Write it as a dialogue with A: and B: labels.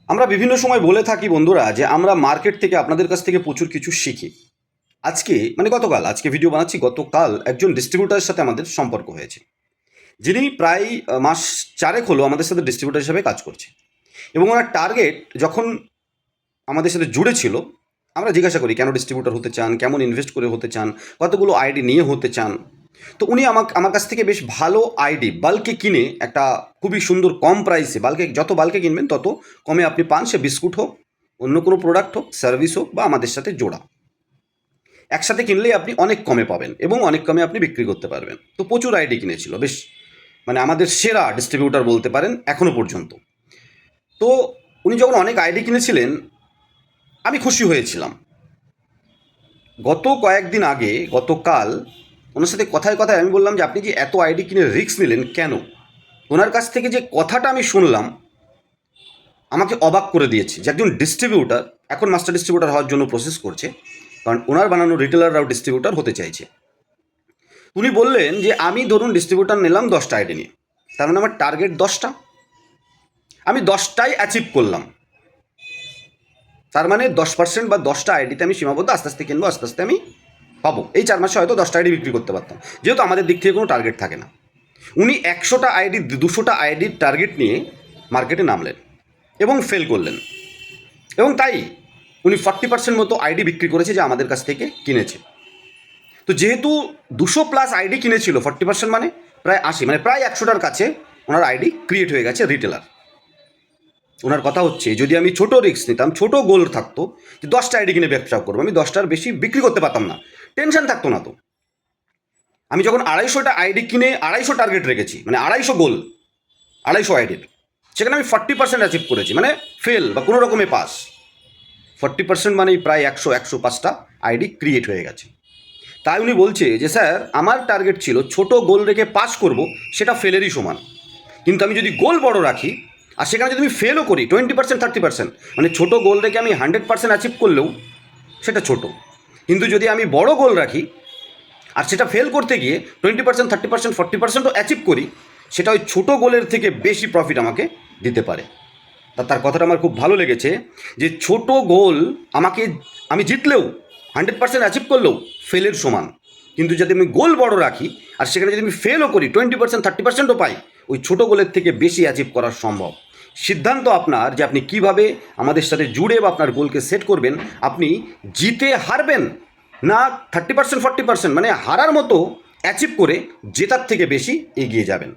A: আমরা বিভিন্ন সময় বলে থাকি বন্ধুরা যে আমরা মার্কেট থেকে আপনাদের কাছ থেকে প্রচুর কিছু শিখি। আজকে আজকে ভিডিও বানাচ্ছি, গতকাল একজন ডিস্ট্রিবিউটারের সাথে আমাদের সম্পর্ক হয়েছে, যিনি প্রায় মাস 4 হলো আমাদের সাথে ডিস্ট্রিবিউটার হিসেবে কাজ করছে। এবং ওনার টার্গেট যখন আমাদের সাথে জুড়ে ছিল, আমরা জিজ্ঞাসা করি কেন ডিস্ট্রিবিউটার হতে চান, কেমন ইনভেস্ট করে হতে চান, কতগুলো আইডি নিয়ে হতে চান। তো উনি আমার কাছ থেকে বেশ ভালো আইডি বাল্কে কিনে একটা খুবই সুন্দর কম প্রাইসে, যত বাল্কে কিনবেন তত কমে আপনি পান, সে বিস্কুট হোক, অন্য কোনো প্রোডাক্ট হোক, সার্ভিস হোক বা আমাদের সাথে জোড়া। একসাথে কিনলেই আপনি অনেক কমে পাবেন এবং অনেক কমে আপনি বিক্রি করতে পারবেন। তো প্রচুর আইডি কিনেছিল, বেশ আমাদের সেরা ডিস্ট্রিবিউটার বলতে পারেন এখনও পর্যন্ত। তো উনি যখন অনেক আইডি কিনেছিলেন আমি খুশি হয়েছিলাম। গত কয়েকদিন আগে, গতকাল ওনার সাথে কথায় কথায় আমি বললাম যে আপনি যে এত আইডি কিনে রিস্ক নিলেন কেন। ওনার কাছ থেকে যে কথাটা আমি শুনলাম আমাকে অবাক করে দিয়েছে, যে একজন ডিস্ট্রিবিউটার এখন মাস্টার ডিস্ট্রিবিউটার হওয়ার জন্য প্রসেস করছে, কারণ ওনার বানানো রিটেলাররাও ডিস্ট্রিবিউটার হতে চাইছে। উনি বললেন যে আমি ধরুন ডিস্ট্রিবিউটার নিলাম 10টা আইডি নিয়ে, তার মানে আমার টার্গেট 10টা, আমি 10টাই অ্যাচিভ করলাম। তার মানে 10% বা 10টা আইডিতে আমি সীমাবদ্ধ, আস্তে আস্তে কিনবো, আস্তে আস্তে আমি পাবো। এই 4 মাসে হয়তো 10টা আইডি বিক্রি করতে পারতাম, যেহেতু আমাদের দিক থেকে কোনো টার্গেট থাকে না। উনি 100টা আইডি, 200টা আইডির টার্গেট নিয়ে মার্কেটে নামলেন এবং ফেল করলেন। এবং তাই উনি 40% মতো আইডি বিক্রি করেছে যা আমাদের কাছ থেকে কিনেছে। তো যেহেতু 200+ আইডি কিনেছিল, 40% মানে প্রায় 80, মানে প্রায় 100টার কাছে ওনার আইডি ক্রিয়েট হয়ে গেছে রিটেলার। ওনার কথা হচ্ছে যদি আমি ছোটো রিস্ক নিতাম, ছোটো গোল থাকতো যে 10টা আইডি কিনে ব্যবসা করবো, আমি 10টার বেশি বিক্রি করতে পারতাম না, টেনশন থাকতো না। তো আমি যখন 250টা আইডি কিনে 250 টার্গেট রেখেছি, মানে 250 গোল, 250 আইডির, সেখানে আমি 40% অ্যাচিভ করেছি, মানে ফেল বা কোনো রকমে পাস। 40% মানেই প্রায় 105টা আইডি ক্রিয়েট হয়ে গেছে। তাই উনি বলছে যে স্যার আমার টার্গেট ছিল ছোট গোল রেখে পাস করব, সেটা ফেলেরই সমান। কিন্তু আমি যদি গোল বড় রাখি আর সেখানে যদি আমি ফেলও করি 20% 30%, মানে ছোটো গোল রেখে আমি 100% অ্যাচিভ করলেও সেটা ছোট। কিন্তু যদি আমি বড় গোল রাখি আর সেটা ফেল করতে গিয়ে 20% 30% 40%ও অ্যাচিভ করি, সেটা ওই ছোটো গোলের থেকে বেশি প্রফিট আমাকে দিতে পারে। তার কথাটা আমার খুব ভালো লেগেছে, যে ছোট গোল আমি জিতলেও 100% অ্যাচিভ করলেও ফেলের সমান। কিন্তু যদি আমি গোল বড় রাখি আর সেখানে যদি আমি ফেলও করি 20% 30%ও পাই, ওই ছোটো গোলের থেকে বেশি অ্যাচিভ করা সম্ভব। সিদ্ধান্ত আপনার, যে আপনি কিভাবে আমাদের সাথে জুড়ে বা আপনার গোলকে সেট করবেন। আপনি জিতে হারবেন না 30% 40%, মানে হারার মতো অ্যাচিভ করে জেতার থেকে বেশি এগিয়ে যাবেন।